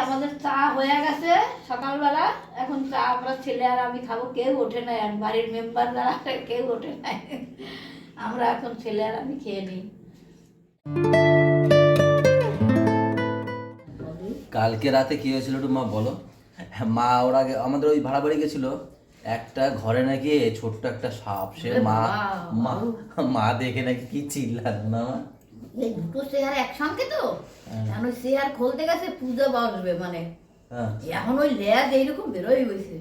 আমাদের চা হয়ে গেছে সকালবেলা। এখন চা আমরা ছেলে আর আমি খাবো, কেউ ওঠে নাই, আর বাড়ির মেম্বার যারা কেউ ওঠে নাই। আমরা এখন ছেলে আর আমি খেয়ে নিই। কালকে রাতে কি হয়েছিল একটু মা বলো। মা ওরা আমাদের ওই ভাড়া বাড়ি গেছিল, একটা ঘরে নাকি ছোট্ট একটা সাপ, সে মা মা মা দেখে নাকি কি চিল্লালো না। এই দুটো চেয়ার একসঙ্গে তো, এখন ওই চেয়ার খুলতে গেছে পূজা বসবে, মানে এখন ওই লেজ এইরকম বেরোই হয়েছে।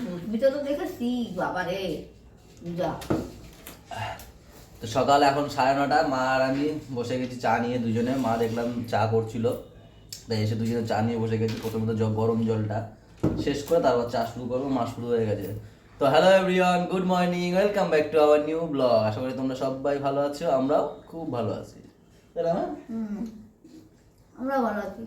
পুষ্পিতা তো দেখেছি, বাবা রে পূজা। তো সকাল এখন 9:30, মা আর আমি বসে গেছি চা নিয়ে দুজনে। মা দেখলাম চা করছিল, তাই এসে দুজনে চা নিয়ে বসে গেছি। প্রথমে তো গরম জলটা শেষ করে তারপর চা শুরু করবো। মা শুরু হয়ে গেছে। তো hello everyone, good morning, welcome back to our new blog. আশা করি তোমরা সবাই ভালো আছো, আমরাও খুব ভালো আছি। তাই না? আমরা ভালো আছি।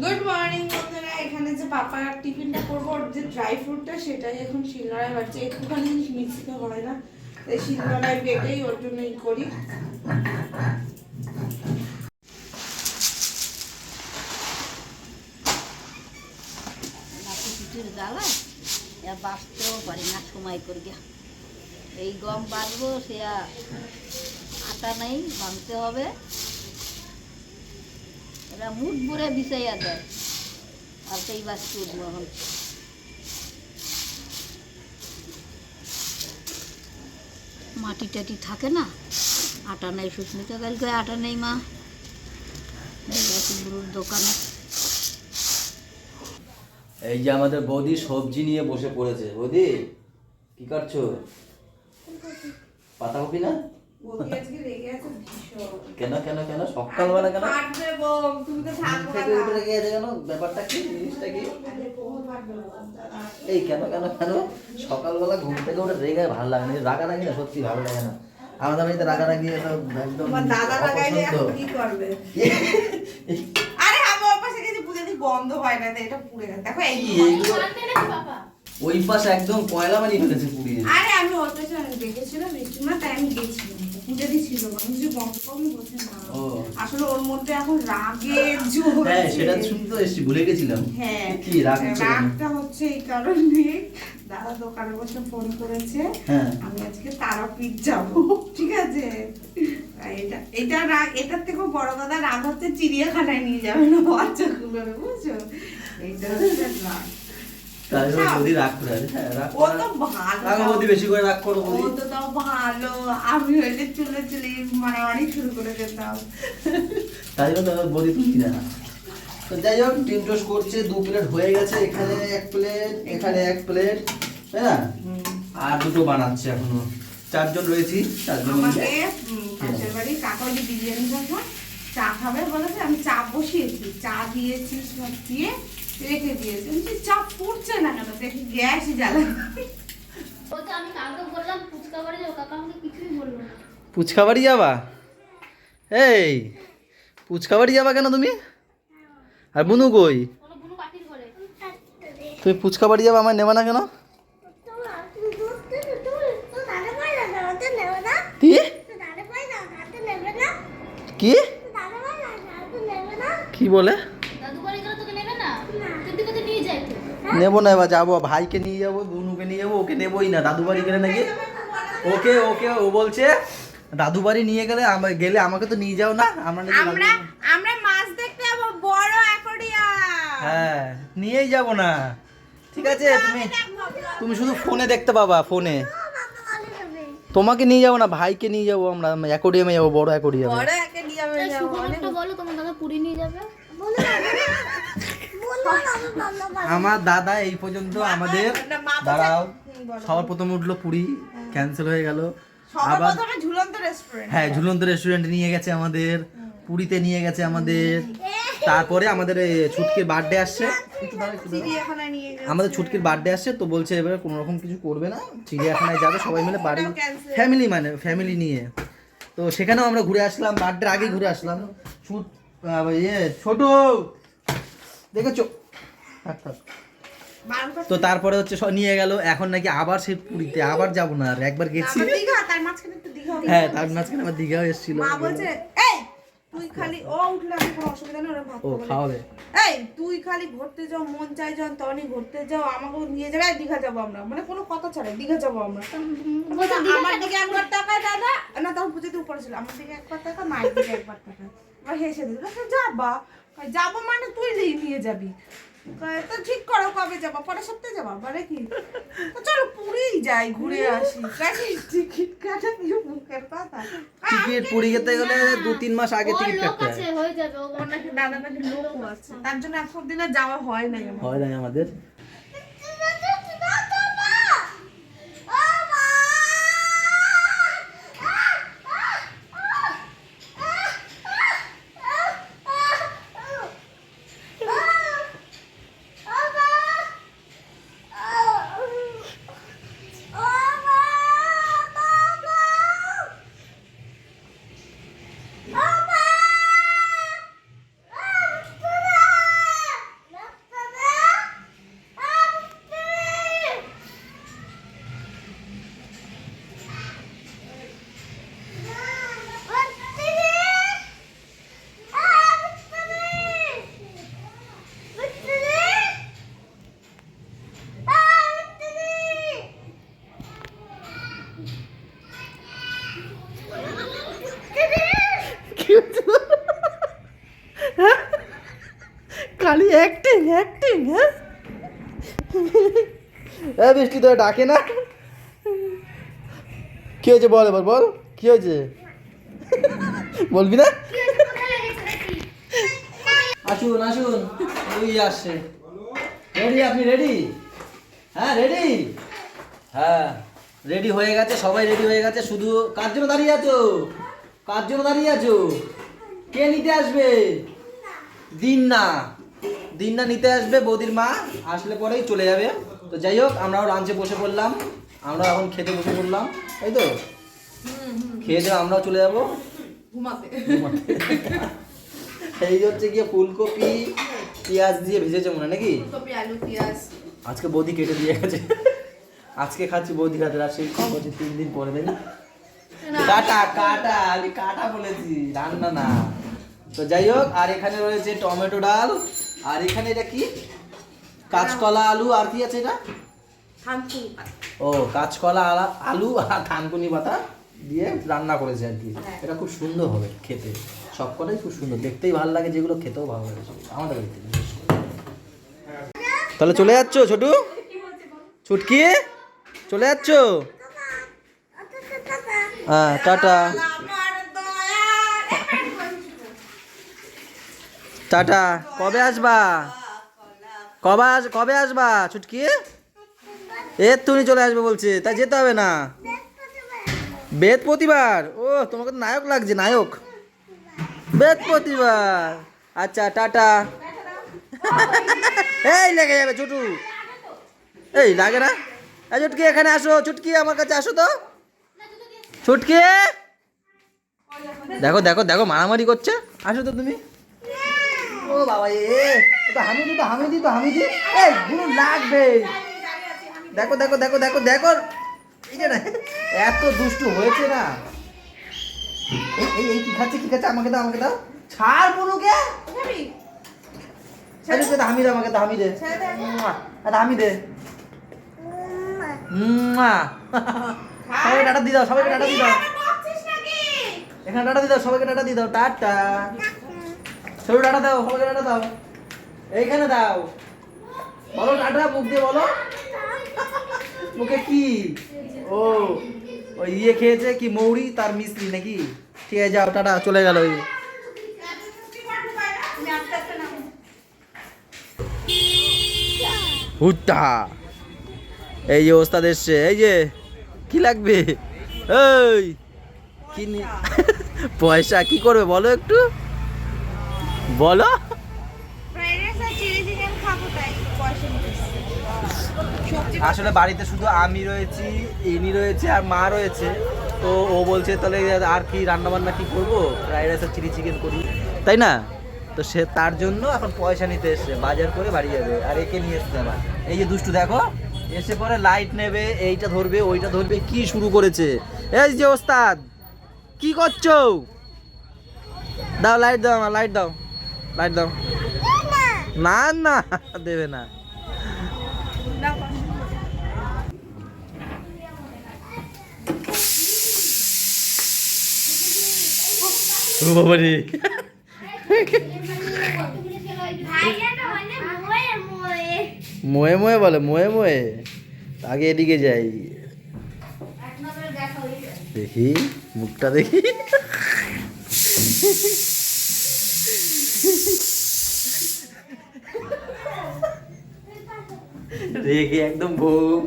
গুড মর্নিং বন্ধুরা। এখানে যে পাপা টিফিনটা করবো, ওর যে ড্রাই ফ্রুটটা সেটাই এখন শিলনোড়ায় বাড়ছে। একটুখানি জিনিস মিক্সিতে হয় না, তাই শিলনোড়ায় বেটেই ওর জন্যই করি। জ্বালায় বাঁচতেও পারি না সময় করে গিয়া। এই গম বাঁধবো, সে আটা নেই, ভাঙতে হবে। এরা মুঠ ভরে বিছাইয়া দেয়, আর সেই বাঁচতে উঠবো এখন। মাটি টাটি থাকে না, আটা নেই। সুস্মিতা কালকে আটা নেই, মা বুড়োর দোকানে। এই যে আমাদের বৌদি সবজি নিয়ে বসে পড়েছে। বৌদি কি করছো? পাতাকপি না? কেন কেন কেন সকালবেলা কেন থেকে উঠে রেগে আছে কেন? ব্যাপারটা কি, জিনিসটা কি? এই কেন কেন কেন সকালবেলা ঘুম থেকে উঠে রেগে ভালো লাগে না? রাগারাগি না, সত্যি ভালো লাগে না। আমাদের বাড়িতে রাগারাগি একদম কি করবে? আরে আমি ওর পাশে গেছি, পুজো দিয়ে বন্ধ হয় না, এটা পুড়ে গেছে। দেখো এই ওই পাশে একদম কয়লা বানিয়ে ফেলেছে পুড়িয়ে। আরে আমি ওর পাশে দেখেছিলাম না, তাই আমি গেছিলাম। পুজো দিয়েছিল, কিছু বন্ধ কমই বলছে না। আসলে ওর মধ্যে এখন রাগের জোর। হ্যাঁ, সেটা শুনতে এসেছি, ভুলে গেছিলাম। হ্যাঁ, কি রাগটা হচ্ছে এই কারণে দাদা দোকানে বসে ফোন করেছে, আমি আজকে তারাপীঠ যাব, ঠিক আছে? এটা রাগ। এটার থেকেও বড় কথা রাগ হচ্ছে চিড়িয়াখানায় নিয়ে যাবে না বাচ্চাগুলো, বুঝছো? এইটা হচ্ছে রাগ। আমি হইলে চুলে চুলে মারামারি শুরু করে যেতাম। তাই জন্য বলি তুই না। তো যাই হোক, ডিম টোস্ট করছে, 2 প্লেট হয়ে গেছে। এখানে 1 প্লেট, এখানে 1 প্লেট, তাই না? আর 2টো বানাচ্ছে এখনো। 4 জন রয়েছি, 4 জন আমাকে পাশের বাড়ি কাকা যে বিরিয়ানি খাবো, চা খাবে বলেছে। আমি চা বসিয়েছি, চা দিয়েছি, সব দিয়ে রেখে দিয়েছি। চা ফুটছে না কেন? দেখি গ্যাসই জ্বালানো। আমি কাউকে বললাম ফুচকা বাড়ি যাবো, কাকা আমাকে কিছুই বললো না। ফুচকা বাড়ি যাবা? এই ফুচকা বাড়ি যাবা কেন তুমি? আর বুনু কই? তুমি ফুচকা বাড়ি যাবা, আমার নেবা না কেন? কি কি কি বলে? নেবো না, এবার যাবো, ভাইকে নিয়ে যাবো, বুনুকে নিয়ে যাবো, ওকে নেবোই না। দাদু বাড়ি গেলে নাকি ওকে ওকে ও বলছে দাদু বাড়ি নিয়ে গেলে গেলে আমাকে তো নিয়ে যাও না। আমরা মাছ দেখতে যাবো, বড় অ্যাকোয়ারিয়াম। হ্যাঁ, নিয়েই যাবো না, ঠিক আছে? তুমি শুধু ফোনে দেখতে পাবা, ফোনে। তোমাকে নিয়ে যাবো না, ভাইকে নিয়ে যাবো। আমরা অ্যাকোয়ারিয়ামে যাবো, বড় অ্যাকোয়ারিয়ামে। বড় অ্যাকোয়ারিয়ামে যাবো। বলো তোমার দাদা পুরী নিয়ে যাবে। আমার দাদা এই পর্যন্ত আমাদের দাঁড়াও, সবার প্রথমে উঠলো পুরী, ক্যান্সেল হয়ে গেল। আবার ঝুলন্ত রেস্টুরেন্ট, হ্যাঁ ঝুলন্ত রেস্টুরেন্টে নিয়ে গেছে আমাদের, পুরীতে নিয়ে গেছে আমাদের। তারপরে আমাদের ছুটকির বার্থডে আসছে, আমাদের ছুটকির বার্থডে আসছে, তো বলছে এবারে কোনো রকম কিছু করবে না, চিড়িয়াখানায় যাবে সবাই মিলে, বাড়ি ফ্যামিলি, মানে ফ্যামিলি নিয়ে। তো সেখানেও আমরা ঘুরে আসলাম, বার্থডের আগে ঘুরে আসলাম। ছোট দেখেছো, তো তারপরে হচ্ছে নিয়ে গেল, এখন নাকি আবার সেই পুরীতে আবার যাবো না, আর একবার গেছি। তার মাঝখানে একটু দীঘা হবে। হ্যাঁ, তার মাঝখানে আবার দীঘাও এসেছিল। মা বলছে এই তুই খালি ও উঠলে আমি কোনো অসুবিধা নেই, ওরা ভাত ও খাবে। খাওয়াবে। এই তুই খালি ঘুরতে যাও, মন চাই যখন তখনই ঘুরতে যাও, আমাকেও নিয়ে যাবে, এই দীঘা যাবো আমরা, মানে কোনো কথা ছাড়াই দীঘা যাবো আমরা। বলছে, আমার দিকে একবার টাকা দাদা, না তখন পুজোতে উপরে ছিল, আমার দিকে একবার টাকা, মায়ের দিকে একবার টাকা। এবার হেসে দিল, যাবা, যাবো মানে তুই নিয়ে যাবি। তো ঠিক করো কবে যাবা, পরের সপ্তাহে যাবা, মানে কি তো চলো পুরীই যাই, ঘুরে আসি। টিকিট কাটা কি মুখের কথা, টিকিট পুরী যেতে গেলে 2-3 মাস আগে টিকিট কাটতে হয়। হয়ে যাবে, ও নাকি দাদা নাকি লোকও আছে, তার জন্য এখন দিনে যাওয়া হয় নাই আমার। হয় না আমাদের। খালি অ্যাক্টিং অ্যাক্টিং। হ্যাঁ বৃষ্টি তো ডাকে না, কি হয়েছে বল, এবার বল কি হয়েছে, বলবি না? আসুন আসুন, ওই আসছে। রেডি, আপনি রেডি? হ্যাঁ রেডি, হ্যাঁ রেডি হয়ে গেছে, সবাই রেডি হয়ে গেছে। শুধু কার জন্য দাঁড়িয়ে আছো, কার জন্য দাঁড়িয়ে আছো? কে নিতে আসবে? দিন না নিতে আসবে, বৌদির মা আসলে পরেই চলে যাবে। তো যাই হোক, আমরাও লাঞ্চে বসে পড়লাম, আমরা এখন খেতে বসে পড়লাম, তাই তো? খেয়ে দিয়ে আমরাও চলে যাবো ঘুমাতে। এই যে হচ্ছে গিয়ে ফুলকপি পেঁয়াজ দিয়ে ভেজেছে মনে, নাকি? ফুলকপি, আলু, পেঁয়াজ আজকে বৌদি কেটে দিয়ে গেছে, আজকে খাচ্ছি বৌদি হাতে, আর সেই বলছি 3 দিন পরে, তাই না? কাটা কাটা, আমি কাটা বলেছি, রান্না না। তো যাই হোক, আর এখানে রয়েছে টমেটো ডাল, আর এখানে এটা কি, কাঁচকলা আলু, আর কি আছে এটা? থানকুনি পাতা। ও কাঁচকলা আলু আর থানকুনি পাতা দিয়ে রান্না করেছে আর কি। এটা খুব সুন্দর হবে খেতে, সবকটাই খুব সুন্দর, দেখতেই ভালো লাগে, যেগুলো খেতেও ভালো লাগে আমাদের বাড়িতে। তাহলে চলে যাচ্ছ ছোটু, ছুটকি চলে যাচ্ছ? হ্যাঁ টাটা টাটা। কবে আসবা, কবে আসবা ছুটকি? তুমি চলে আসবে বলছে, তাই যেতে হবে না? বৃহস্পতিবার? ও তোমাকে তো নায়ক লাগছে, নায়ক। বৃহস্পতিবার, আচ্ছা টাটা। এই লেগে যাবে ছোটু, এই লাগে না। এই ছুটকি এখানে আসো, ছুটকি আমার কাছে আসো তো, ছুটকি। দেখো দেখো দেখো, মারামারি করছে, আসো তো তুমি। ও বাবা, তো হামিদি, তো হামিদি, তো হামিদি, এই গুলো লাগবে। দেখো দেখো দেখো দেখো দেখো, এই যে না, এত দুষ্টু হয়েছে না। এই কি খাচ্ছে, কি খাচ্ছে, আমাকে দাও, আমাকে দাও, ছাড় বলুকে। হামি দে, আমাকে হামি দে, হামি দে। সবাইকে টাটা দিয়ে দাও, সবাইকে টাটা দিয়ে দাও, এখানে টাটা দিয়ে দাও, সবাইকে টাটা দিয়ে দাও, টাটা। সবাই টাটা দাও, সবাইকে টাটা দাও, এইখানে দাও, বলো টাটা, মুখ দিয়ে বলো। মুখে কি? ও ওই ইয়ে খেয়েছে কি, মৌরি তার মিস্ত্রি নাকি? ঠিক আছে যাও, টাটা, চলে গেল। হুট্টা, এই যে ওস্তাদ এসছে, এই যে কি লাগবে, এই কি পয়সা কি করবে বলো, একটু বলো। আসলে বাড়িতে শুধু আমি রয়েছি, ইনি রয়েছে আর মা রয়েছে। তো ও বলছে তাহলে আর কি রান্না বান্না কি করবো, ফ্রাইড রাইস আর চিলি চিকেন করি, তাই না? তো সে তার জন্য এখন পয়সা নিতে এসছে, বাজার করে বাড়ি যাবে। আর একে নিয়ে এসছে আবার, এই যে দুষ্টু দেখো, এসে পরে লাইট নেবে, এইটা ধরবে ওইটা ধরবে, কি শুরু করেছে। এই যে ওস্তাদ কি করছো, দাও লাইট দাও, আমার লাইট দাও, লাইট দাও। না না দেবে না। ও বাবা রে, মোয়ে মোয়ে বলে, মোয়ে মোয়ে। আগে এদিকে যাই, দেখি মুখটা দেখি। রেগে একদম বোম।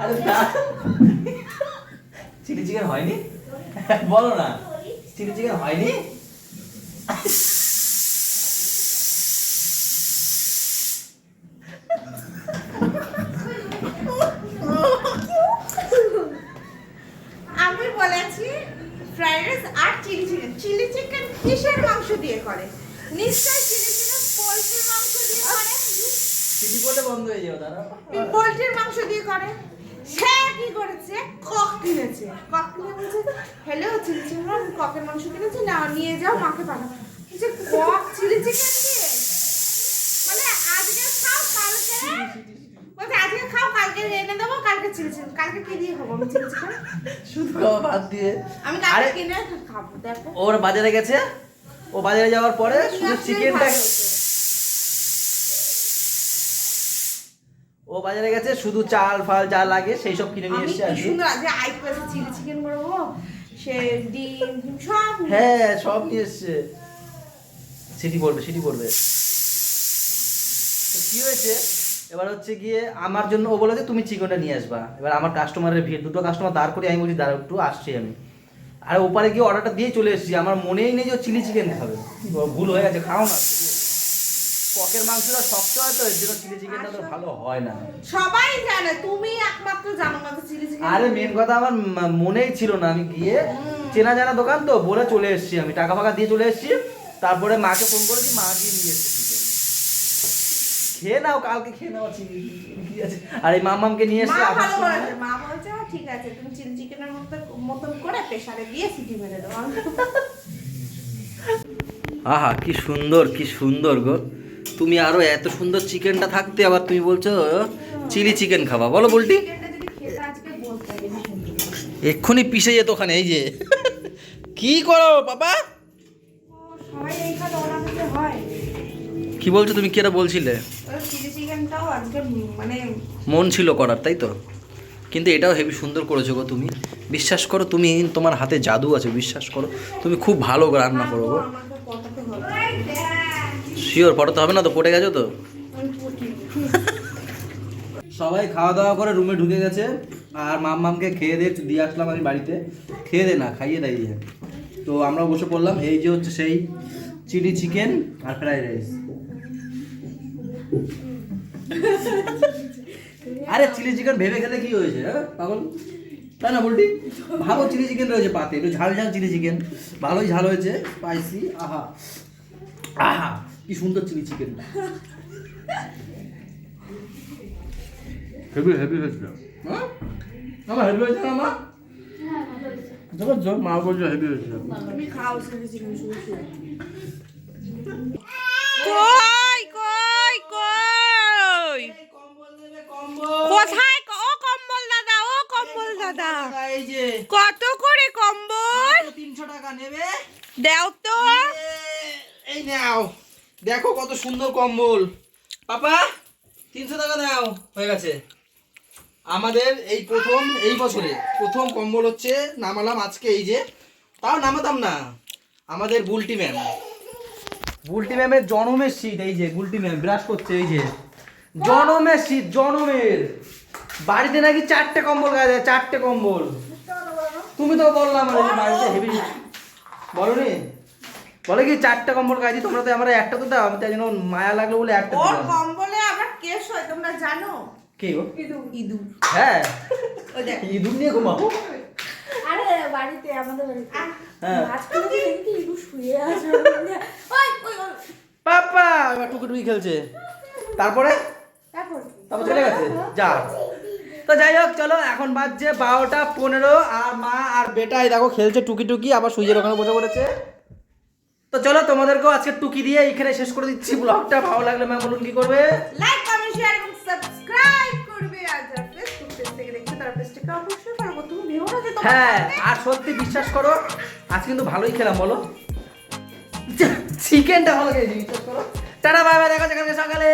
আরে চিলি চিকেন হয়নি, বলো না চিলি চিকেন হয়নি। আমি বলেছি ফ্রাইড রাইস আর চিলি চিকেন। চিলি চিকেন কিসের মাংস দিয়ে করে? নিশ্চয়ই চিলি চিকেন পোলট্রির মাংস দিয়ে করে। চিলি বলে বন্ধ হয়ে যাও দাঁড়া। পোলট্রির মাংস দিয়ে করে। সে কি করেছে, কক কিনেছে। কক কিনে বলছে হ্যালো চিলি চিকেন, আমি ককের মাংস কিনেছি, না নিয়ে যাও মাকে পাঠাও। যে কক চিলি চিকেন দিয়ে, মানে আজকে খাও কালকে, বলছে আজকে খাও কালকে এনে দেবো, কালকে চিলি চিকেন। কালকে কি দিয়ে খাবো আমি চিলি চিকেন? শুধু খাওয়া ভাত দিয়ে। আমি কালকে কিনে খাবো। দেখো ওর বাজারে গেছে, ও বাজারে যাওয়ার পরে শুধু চিকেনটা, ও বাজারে গেছে শুধু চাল ফাল যা লাগে সেই সব কিনে নিয়ে এসেছে। আমি সুন্দর আজকে আইট করে চিলি চিকেন করবো, সে ডিম সব। হ্যাঁ সব নিয়ে এসছে। সিটি পড়বে, সিটি পড়বে। তো কি হয়েছে এবার হচ্ছে গিয়ে আমার জন্য ও বলেছে তুমি চিকেনটা নিয়ে আসবা। এবার আমার কাস্টমারের ভিড়, দুটো কাস্টমার দাঁড় করে আমি বলছি দাঁড়া একটু আসছি আমি। আর ওপারে গিয়ে অর্ডারটা দিয়ে চলে এসেছি, আমার মনেই নেই যে ও চিলি চিকেন খাবে। ভুল হয়ে গেছে, খাও না। পকের মাংসটা শক্ত হয় তো এর জন্য চিলি চিকেনটা তো ভালো হয় না। সবাই জানে, তুমি একমাত্র জানো না তো চিলি চিকেন। আরে মেন কথা আমার মনেই ছিল না, আমি গিয়ে চেনা জানা দোকান তো বলে চলে এসেছি, আমি টাকা ফাকা দিয়ে চলে এসেছি। তারপরে মাকে ফোন করেছি, মা গিয়ে নিয়ে এসেছে চিকেন। খেয়ে নাও, কালকে খেয়ে নাও চিকেন, কি আছে। আর এই মামামকে নিয়ে এসেছি। মা ভালো বলেছে, মা বলছে ঠিক আছে তুমি চিলি চিকেনের মতন করে প্রেসারে দিয়ে সিটি মেরে দাও। আহা কি সুন্দর, কি সুন্দর গো। তুমি আরো এত সুন্দর চিকেনটা থাকতে আবার তুমি বলছো চিলি চিকেন খাবা, বলো বলটি। এক্ষুনি পিষে যেত ওখানে। এই যে কি করো বাবা, সবাই এই খাতে ওরা খেতে হয়। কি বলছো তুমি, কি এটা বলছিলে? চিলি চিকেনটাও আজকে মানে মন ছিল করার, তাই তো। কিন্তু এটাও হেবি সুন্দর করেছো গো তুমি। বিশ্বাস করো তুমি, তোমার হাতে জাদু আছে, বিশ্বাস করো তুমি খুব ভালো রান্না করো গো। আমাকে পটাতে হবে। শিওর পটাতে হবে না তো, পটে গেছো তো। আমি পটি। সবাই খাওয়া দাওয়া করে রুমে ঢুকে গেছে, আর মামকে খেয়ে দিয়ে আসলাম আমি বাড়িতে। খেয়ে দে না, খাইয়ে দাইয়ে। তো আমরা বসে পড়লাম। এই যে হচ্ছে সেই চিলি চিকেন আর ফ্রাইড রাইস। আরে চিলি চিকেন ভেবে খেলে কি হয়েছে, হ্যাঁ পাগল, তাই না বলটি? ভালো চিলি চিকেন রয়েছে পাতে, একটু ঝাল ঝাল চিলি চিকেন, ভালোই ঝাল হয়েছে, স্পাইসি। আহা আহা কি সুন্দর চিলি চিকেনটা, হেভি হেভি হয়েছিল। হ্যাঁ আমার হেভি হয়েছে না মা? মা বলছো হেভি হয়েছিল। তুমি খাও চিলি চিকেন শুরু শুরু। কই কই কই কোথায়? ও কম্বল দাদা, ও কম্বল দাদা, এই যে কত করে কম্বল? 300 টাকা নেবে, দাও তো। এই নাও, দেখো কত সুন্দর কম্বল। পাপা 300 টাকা দাও, হয়ে গেছে। আমাদের এই প্রথম, এই বছরে প্রথম কম্বল হচ্ছে নামালাম আজকে। এই যে, তাও নামাতাম না, আমাদের বুলটি ম্যাম, বুলটি ম্যামের জনমের শীত। এই যে বুলটি ম্যাম ব্রাশ করছে, এই যে জনমের শীত, জনমের। বাড়িতে নাকি 4টে কম্বল গায়ে দেয়, 4টে কম্বল। তুমি তো বললাম বাড়িতে হেভি, বলনি? বলে কি 4টে কম্বল গায়ে দিই, তোমরা তো আমরা একটা তো দাও। আমি তাই জন্য মায়া লাগলো বলে একটা ওর দিলাম। কম্বলে আবার কেস হয় তোমরা জানো? কে ও? ইঁদুর। ইঁদুর। হ্যাঁ ওই দেখ ইঁদুর নিয়ে ঘুমাবো। আরে বাড়িতে আমাদের বাড়িতে হ্যাঁ মাঝখানে দেখি একটু শুয়ে আছে পাপা এবার টুকি খেলছে তারপরে তারপর তারপর চলে গেছে যা। তো যাই হোক চলো এখন বাজছে 12:15 আর মা আর বেটাই দেখো খেলছে টুকি আবার সুইজের ওখানে বসে পড়েছে। তো চলো তোমাদেরকেও আজকে টুকি দিয়ে এখানে শেষ করে দিচ্ছি ব্লগটা। ভালো লাগলে ম্যাম বলুন কি করবে, লাইক কমেন্ট শেয়ার এবং সাবস্ক্রাইব করবে। আর যারা ফেসবুক পেজ থেকে দেখছো তারা পেজটাকে অবশ্যই ফলো করতে তুমি ভেবো না যে তোমার হ্যাঁ আর সত্যি বিশ্বাস করো আজ কিন্তু ভালোই খেলাম বলো, চিকেনটা ভালো খেয়েছি বিশ্বাস করো। টাটা বাই বাই, দেখা যাচ্ছে কালকে সকালে।